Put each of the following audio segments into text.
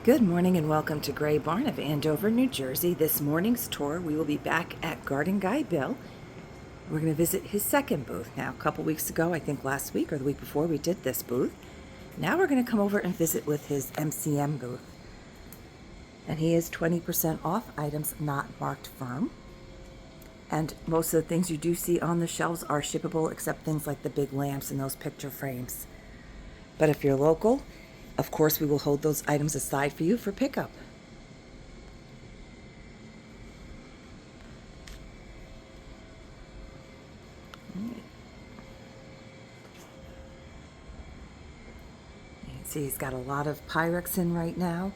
Good morning and welcome to Gray Barn of Andover, New Jersey. This morning's tour, we will be back at Garden Guy Bill. We're going to visit his second booth. Now, a couple weeks ago, I think last week or the week before, we did this booth. Now we're going to come over and visit with his MCM booth. And he is 20% off items not marked firm. And most of the things you do see on the shelves are shippable, except things like the big lamps and those picture frames. But if you're local, of course, we will hold those items aside for you for pickup. You can see he's got a lot of Pyrex in right now.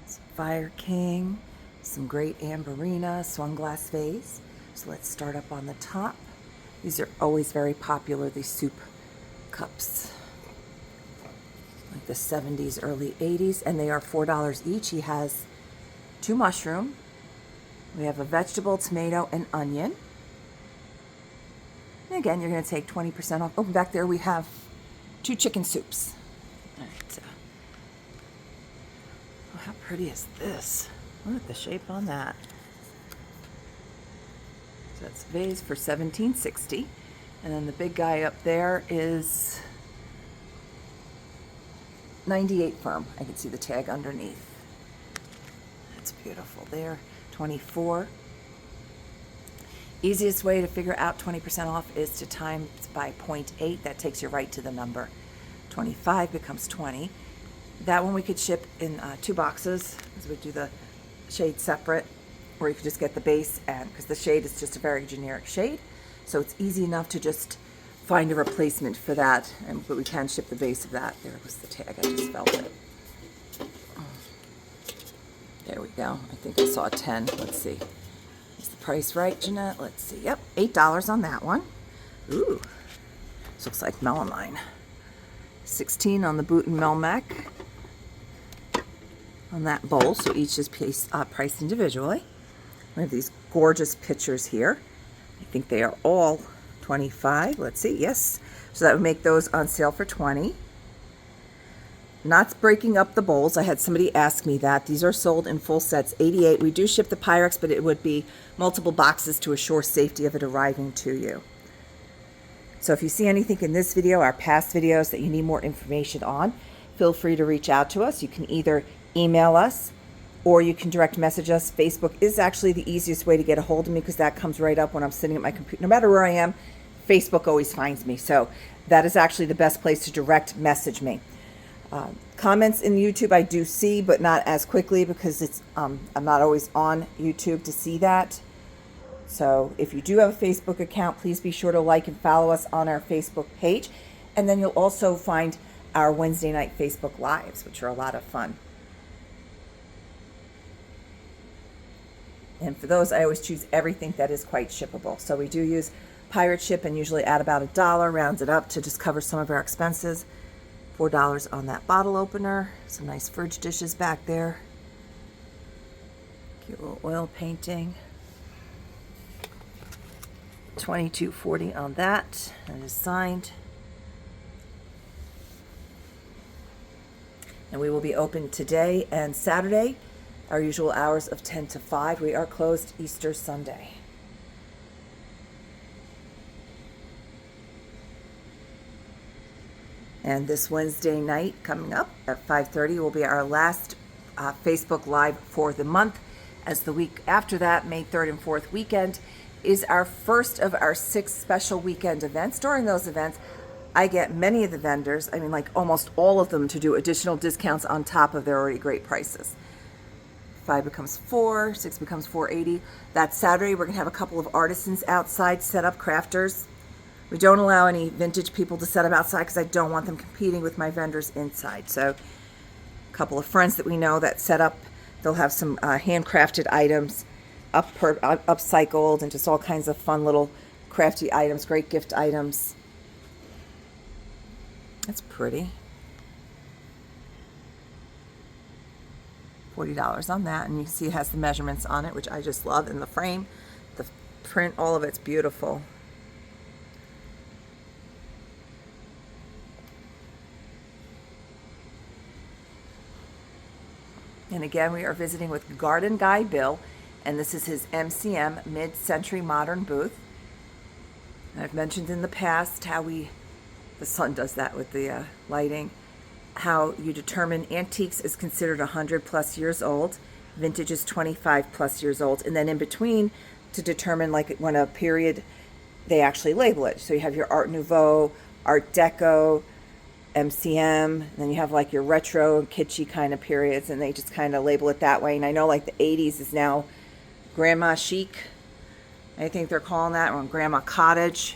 Some Fire King, some great Amberina, Swung glass vase. So let's start up on the top. These are always very popular, these soup cups. Like the 70s, early 80s, and they are $4 each. He has 2 mushroom. We have a vegetable, tomato, and onion. And again, you're going to take 20% off. Oh, back there we have 2 chicken soups. All right. Oh, how pretty is this? Look at the shape on that. So that's vase for $17.60, and then the big guy up there is 98 firm. I can see the tag underneath. That's beautiful there. 24. Easiest way to figure out 20% off is to times by 0.8. That takes you right to the number. 25 becomes 20. That one we could ship in 2 boxes, because we do the shade separate, or you could just get the base, and because the shade is just a very generic shade, so it's easy enough to just find a replacement for that, but we can ship the base of that. There was the tag, I just felt it. There we go. I think I saw a 10. Let's see. Is the price right, Jeanette? Let's see. Yep, $8 on that one. Ooh, this looks like melamine. 16 on the Boot and Melmac on that bowl, so each is priced individually. We have these gorgeous pictures here. I think they are all 25. Let's see. Yes. So that would make those on sale for 20. Not breaking up the bowls. I had somebody ask me that. These are sold in full sets, 88. We do ship the Pyrex, but it would be multiple boxes to assure safety of it arriving to you. So if you see anything in this video, our past videos that you need more information on, feel free to reach out to us. You can either email us or you can direct message us. Facebook is actually the easiest way to get a hold of me, because that comes right up when I'm sitting at my computer. No matter where I am, Facebook always finds me. So that is actually the best place to direct message me. Comments in YouTube I do see, but not as quickly, because it's I'm not always on YouTube to see that. So if you do have a Facebook account, please be sure to like and follow us on our Facebook page. And then you'll also find our Wednesday night Facebook Lives, which are a lot of fun. And for those, I always choose everything that is quite shippable. So we do use Pirate Ship and usually add about $1, rounds it up to just cover some of our expenses. $4 on that bottle opener. Some nice fridge dishes back there. Cute little oil painting. $22.40 on that. That is signed. And we will be open today and Saturday. Our usual hours of 10 to 5. We are closed Easter Sunday. And this Wednesday night coming up at 5:30 will be our last Facebook Live for the month, as the week after that, May 3rd and 4th weekend, is our first of our 6 special weekend events. During those events, I get many of the vendors, I mean like almost all of them, to do additional discounts on top of their already great prices. 5 becomes 4, 6 becomes $4.80. That Saturday, we're going to have a couple of artisans outside set up, crafters. We don't allow any vintage people to set up outside, because I don't want them competing with my vendors inside. So a couple of friends that we know that set up, they'll have some handcrafted items, upcycled, and just all kinds of fun little crafty items, great gift items. That's pretty. $40 on that, and you can see it has the measurements on it, which I just love, and the frame, the print, all of it's beautiful. And again, we are visiting with Garden Guy Bill, and this is his MCM Mid-Century Modern booth. And I've mentioned in the past how the sun does that with the lighting, how you determine antiques is considered 100 plus years old, vintage is 25 plus years old, and then in between to determine like when a period they actually label it. So you have your Art Nouveau, Art Deco, MCM, and then you have like your retro and kitschy kind of periods, and they just kind of label it that way. And I know like the 80s is now grandma chic, I think they're calling that, or grandma cottage.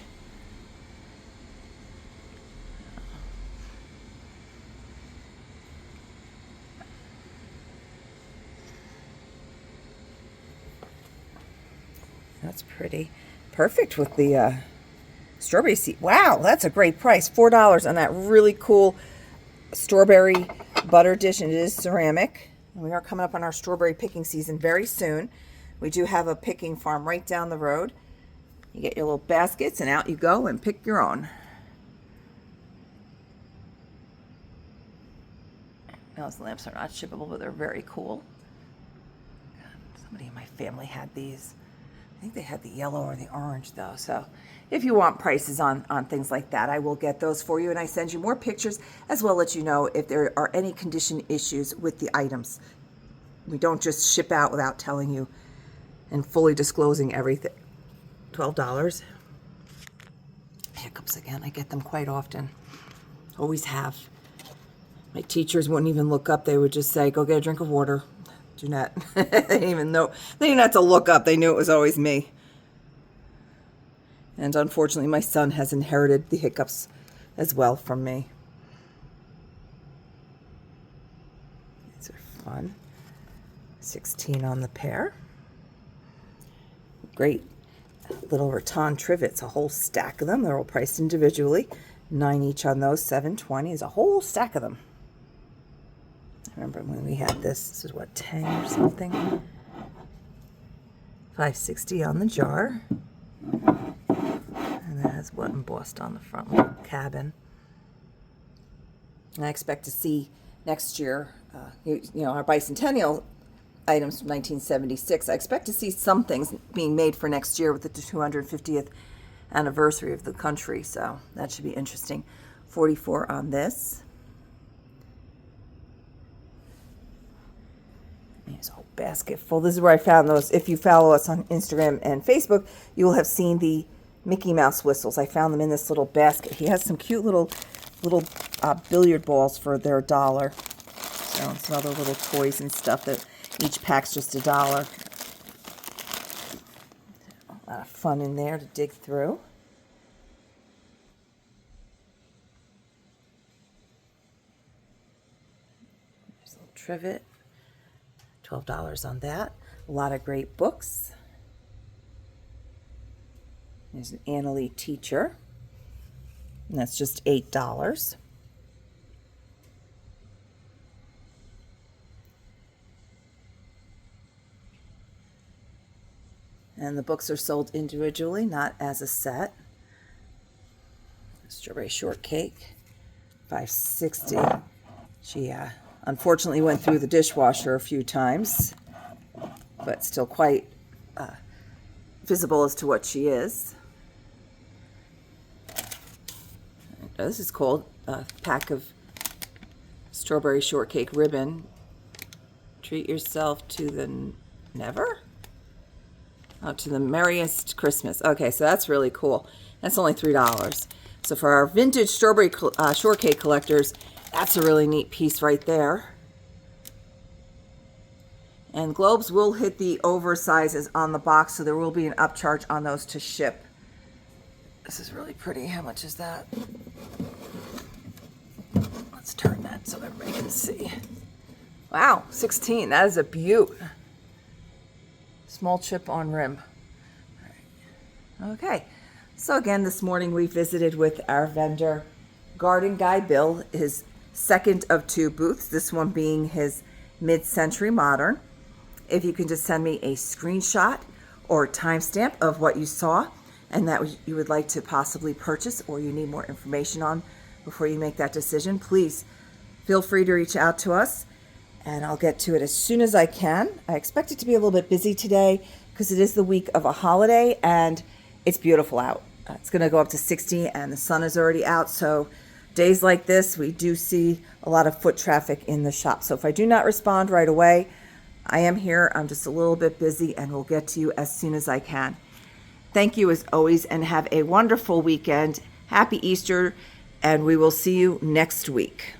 That's pretty. Perfect with the strawberry seed. Wow, that's a great price. $4 on that really cool strawberry butter dish, and it is ceramic. And we are coming up on our strawberry picking season very soon. We do have a picking farm right down the road. You get your little baskets and out you go and pick your own. Those lamps are not shippable, but they're very cool. Somebody in my family had these. I think they had the yellow or the orange though. So if you want prices on things like that, I will get those for you, and I send you more pictures as well, let you know if there are any condition issues with the items. We don't just ship out without telling you and fully disclosing everything. $12. Hiccups again. I get them quite often. Always have. My teachers wouldn't even look up. They would just say, go get a drink of water. Do not. They didn't even know. They didn't have to look up. They knew it was always me. And unfortunately, my son has inherited the hiccups as well from me. These are fun. 16 on the pair. Great little rattan trivets, a whole stack of them. They're all priced individually. 9 each on those. $7.20 is a whole stack of them. I remember when we had this. This is what, 10 or something? $5.60 on the jar. And that has what embossed on the front, little cabin. And I expect to see next year, you know, our bicentennial items from 1976. I expect to see some things being made for next year with the 250th anniversary of the country. So that should be interesting. 44 on this. There's a whole basket full. This is where I found those. If you follow us on Instagram and Facebook, you will have seen the Mickey Mouse whistles. I found them in this little basket. He has some cute little billiard balls for their $1. So some other little toys and stuff that each pack's just $1. A lot of fun in there to dig through. There's a little trivet. $12 on that. A lot of great books. There's an Annalee Teacher, and that's just $8. And the books are sold individually, not as a set. Strawberry Shortcake, $5.60. She unfortunately went through the dishwasher a few times, but still quite visible as to what she is. This is called a pack of Strawberry Shortcake ribbon. Treat yourself to the never? Oh, to the merriest Christmas. Okay, so that's really cool. That's only $3. So for our vintage strawberry shortcake collectors, that's a really neat piece right there. And globes will hit the oversizes on the box, so there will be an upcharge on those to ship. This is really pretty. How much is that? Let's turn that so everybody can see. Wow, 16. That is a beaut. Small chip on rim. All right. Okay. So again, this morning we visited with our vendor, Garden Guy Bill, his second of 2 booths, this one being his mid-century modern. If you can just send me a screenshot or timestamp of what you saw and that you would like to possibly purchase or you need more information on before you make that decision, please feel free to reach out to us. and I'll get to it as soon as I can. I expect it to be a little bit busy today because it is the week of a holiday and it's beautiful out. It's going to go up to 60 and the sun is already out. So days like this, we do see a lot of foot traffic in the shop. So if I do not respond right away, I am here. I'm just a little bit busy and we'll get to you as soon as I can. Thank you as always and have a wonderful weekend. Happy Easter, and we will see you next week.